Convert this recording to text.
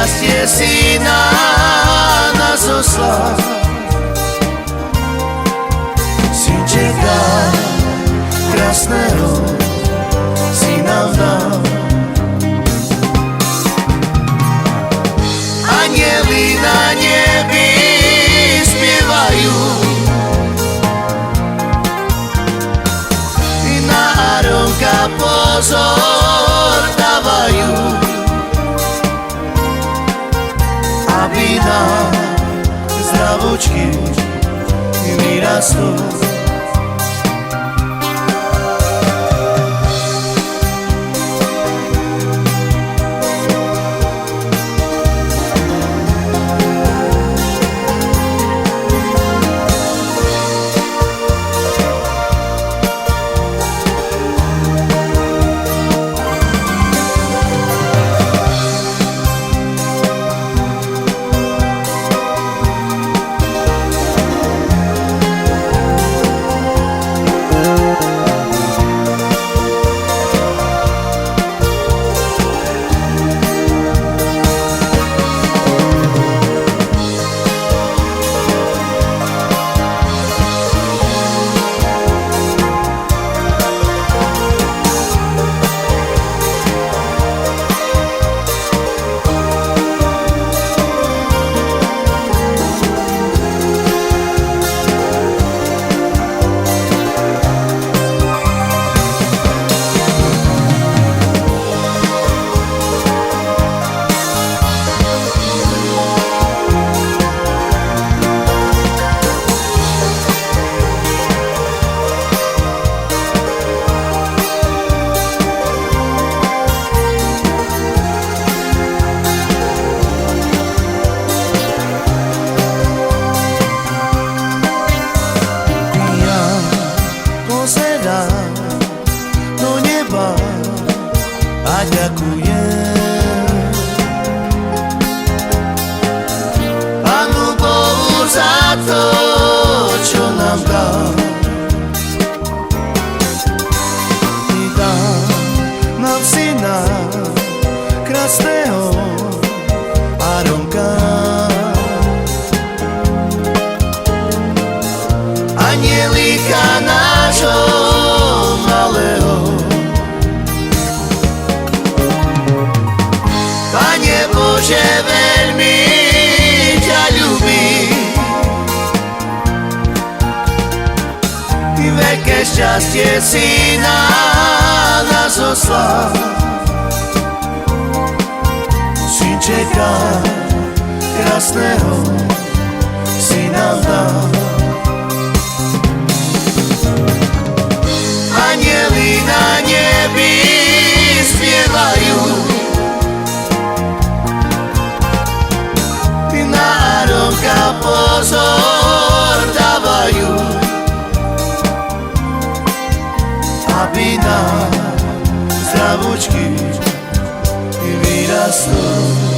šťastie syna nás oslav. Syn čeká krásneho, si nám dal. Anjeli na nebi spievajú, i na Áronka pozor dávajú, aby nám zdravočky vyrastú. Do neba a ďakujem Pánu Bohu za to, čo nám dal. I dal nám syna krásneho Áronka. Anielika nášho malého. Pane Bože, veľmi ťa ľúbim, i veľké šťastie syna nás oslav. Syn čeká krásneho, si nám dal. Anjeli na nebi spievajú, i na Áronka pozor dávajú, aby nám zdravučky vyrastú.